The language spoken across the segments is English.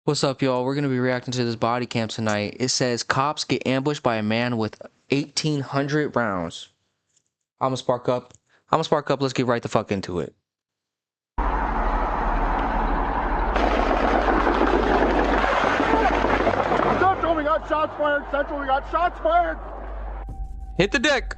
What's up, y'all? We're gonna be reacting to this body cam tonight. It says cops get ambushed by a man with 1,800 rounds. I'm gonna spark up. Let's get right the fuck into it. Central, we got shots fired. Central, we got shots fired. Hit the deck.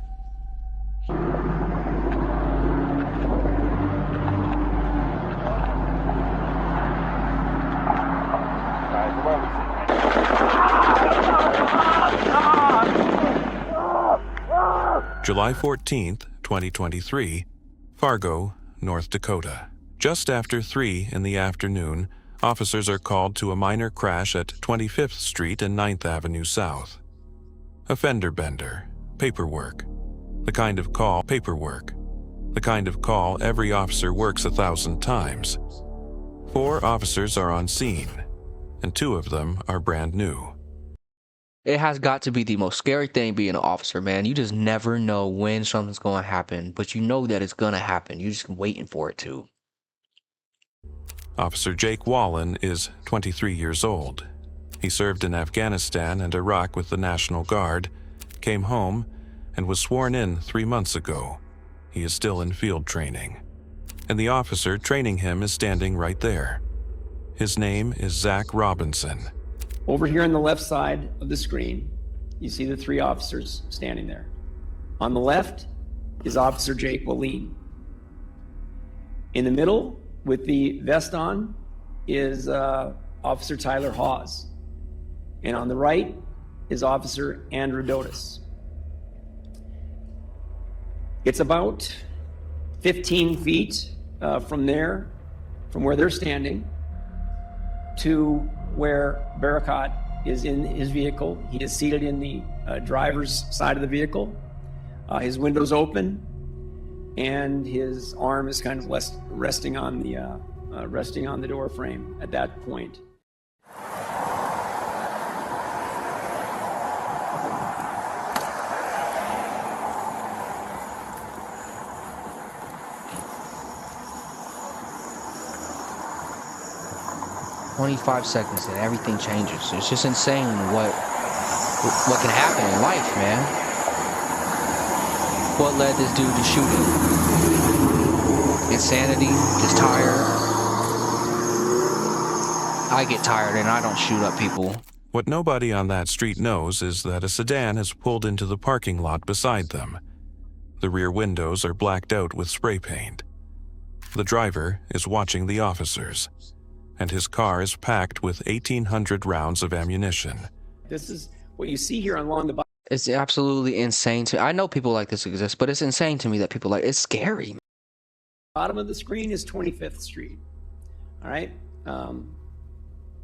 July 14th, 2023, Fargo, North Dakota. Just after 3 in the afternoon, officers are called to a minor crash at 25th Street and 9th Avenue South. A fender bender, paperwork. The kind of call every officer works 1,000 times. 4 officers are on scene, and 2 of them are brand new. It has got to be the most scary thing being an officer, man. You just never know when something's gonna happen, but you know that it's gonna happen. You're just waiting for it to. Officer Jake Wallen is 23 years old. He served in Afghanistan and Iraq with the National Guard, came home, and was sworn in 3 months ago. He is still in field training. And the officer training him is standing right there. His name is Zach Robinson. Over here on the left side of the screen, you see the 3 officers standing there. On the left is Officer Jake Wallen. In the middle, with the vest on, is Officer Tyler Hawes. And on the right is Officer Andrew Dotis. It's about 15 feet from where they're standing, to where Barakat is in his vehicle. He is seated in the driver's side of the vehicle. His window's open, and his arm is kind of resting on the door frame at that point. "25 seconds and everything changes." It's just insane what can happen in life, man. What led this dude to shooting? Insanity? Just tired? I get tired and I don't shoot up people. What nobody on that street knows is that a sedan has pulled into the parking lot beside them. The rear windows are blacked out with spray paint. The driver is watching the officers, and his car is packed with 1,800 rounds of ammunition. This is what you see here along the It's absolutely insane to. I know people like this exist, but it's insane to me that people like. It's scary. bottom of the screen is 25th Street. All right.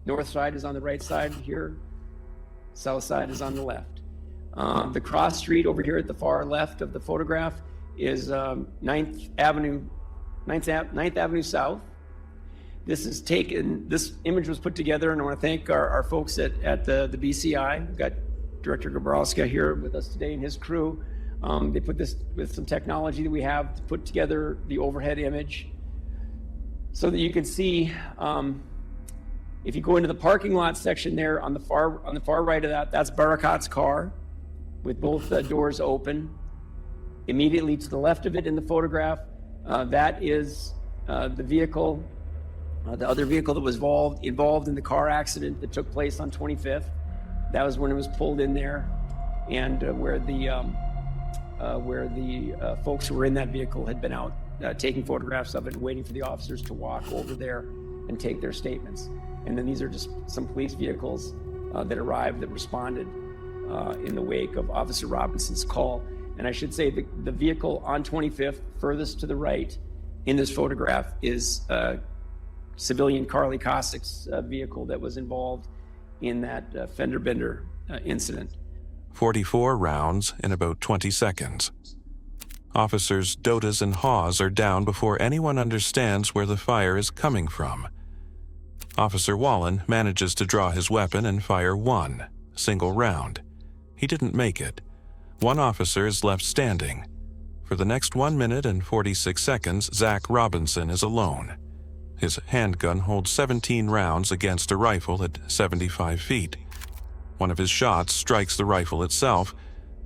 North side is on the right side here. South side is on the left. The cross street over here at the far left of the photograph is 9th Avenue South. This image was put together, and I want to thank our folks at the BCI. We've got Director Gabrowska here with us today and his crew. They put this with some technology that we have to put together the overhead image so that you can see. If you go into the parking lot section there on the far right of that, that's Barakat's car with both doors open. Immediately to the left of it in the photograph, that is the vehicle, the other vehicle that was involved in the car accident that took place on 25th. That was when it was pulled in there, and where the folks who were in that vehicle had been out taking photographs of it, waiting for the officers to walk over there and take their statements. And then these are just some police vehicles that arrived, that responded in the wake of Officer Robinson's call. And I should say the vehicle on 25th, furthest to the right in this photograph, is civilian Carly Cossack's vehicle that was involved in that fender bender incident. 44 rounds in about 20 seconds. Officers Dotis and Hawes are down before anyone understands where the fire is coming from. Officer Wallen manages to draw his weapon and fire one single round. He didn't make it. One officer is left standing. For the next 1 minute and 46 seconds, Zach Robinson is alone. His handgun holds 17 rounds against a rifle at 75 feet. One of his shots strikes the rifle itself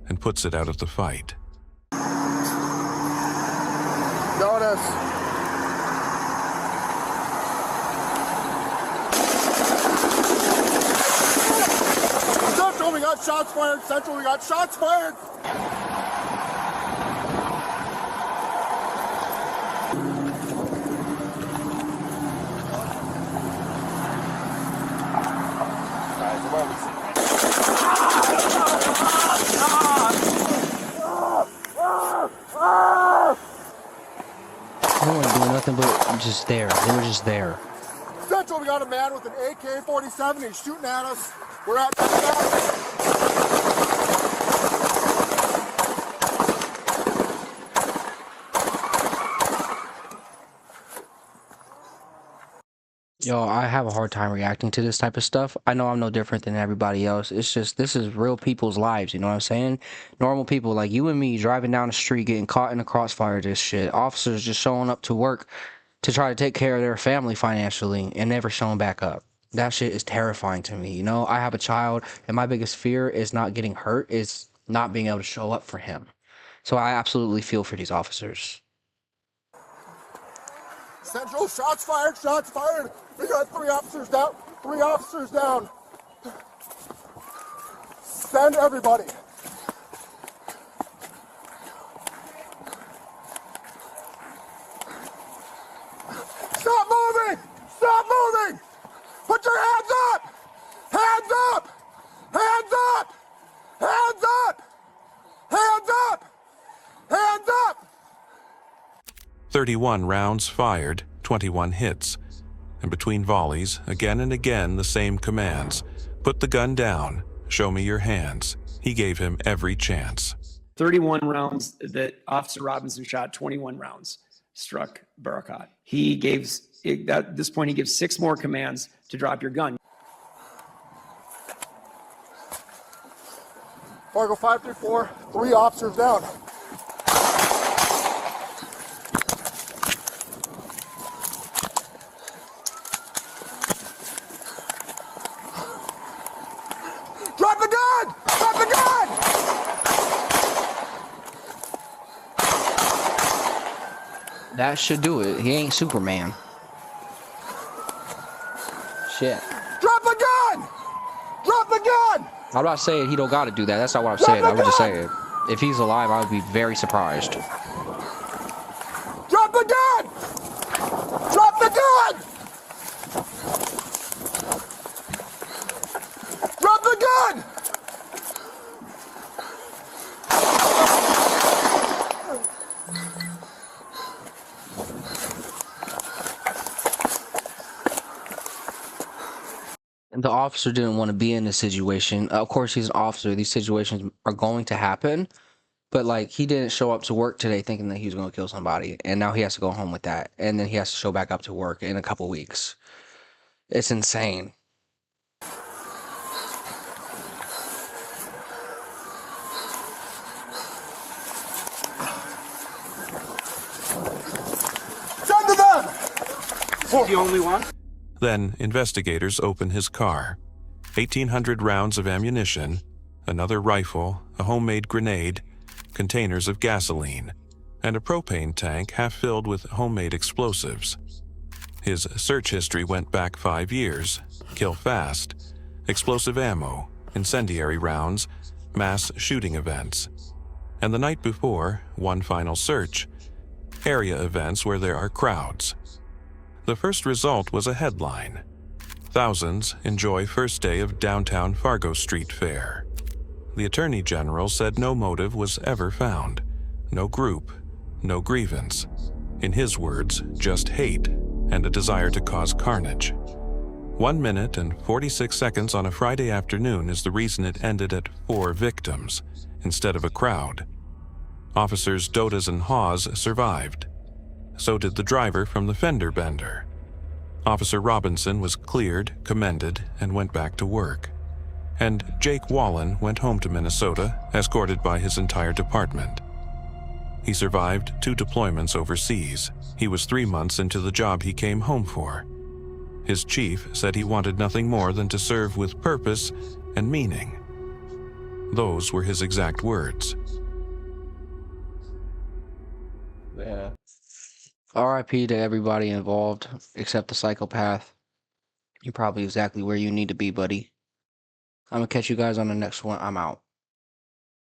and puts it out of the fight. Notice. Central, we got shots fired. Central, we got shots fired. They weren't doing nothing but just there. They were just there. Central, we got a man with an AK-47. He's shooting at us. We're at Yo, I have a hard time reacting to this type of stuff. I know I'm no different than everybody else. It's just, this is real people's lives, you know what I'm saying? Normal people like you and me driving down the street, getting caught in the crossfire of this shit. Officers just showing up to work to try to take care of their family financially and never showing back up. That shit is terrifying to me, you know? I have a child, and my biggest fear is not getting hurt, is not being able to show up for him. So I absolutely feel for these officers. Central, shots fired, shots fired. We got 3 officers down. 3 officers down. Send everybody. Stop moving! Stop moving! Put your hands up! Hands up! Hands up! Hands up! Hands up! Hands up! 31 rounds fired, 21 hits. And between volleys, again and again the same commands. Put the gun down. Show me your hands. He gave him every chance. 31 rounds that Officer Robinson shot, 21 rounds struck Barakat. He gave, at this point, he gives 6 more commands to drop your gun. Fargo 534, 3 officers down. Drop the gun! Drop the gun! That should do it. He ain't Superman. Shit. Drop the gun! Drop the gun! I'm not saying he don't gotta do that. That's not what I'm saying. I was just saying, if he's alive, I would be very surprised. Drop the gun! Drop the gun! Drop the gun! The officer didn't want to be in this situation. Of course, he's an officer. These situations are going to happen. But, like, he didn't show up to work today thinking that he was going to kill somebody. And now he has to go home with that. And then he has to show back up to work in a couple weeks. It's insane. Send to them! The only one? Then investigators open his car. 1,800 rounds of ammunition, another rifle, a homemade grenade, containers of gasoline, and a propane tank half filled with homemade explosives. His search history went back 5 years: kill fast, explosive ammo, incendiary rounds, mass shooting events. And the night before, one final search: area events where there are crowds. The first result was a headline: thousands enjoy first day of downtown Fargo Street Fair. The Attorney General said no motive was ever found, no group, no grievance. In his words, just hate and a desire to cause carnage. 1 minute and 46 seconds on a Friday afternoon is the reason it ended at 4 victims instead of a crowd. Officers Dotas and Hawes survived. So did the driver from the fender bender. Officer Robinson was cleared, commended, and went back to work. And Jake Wallen went home to Minnesota, escorted by his entire department. He survived 2 deployments overseas. He was 3 months into the job he came home for. His chief said he wanted nothing more than to serve with purpose and meaning. Those were his exact words. Yeah. RIP to everybody involved except the psychopath. You're probably exactly where you need to be, buddy. I'm gonna catch you guys on the next one. I'm out.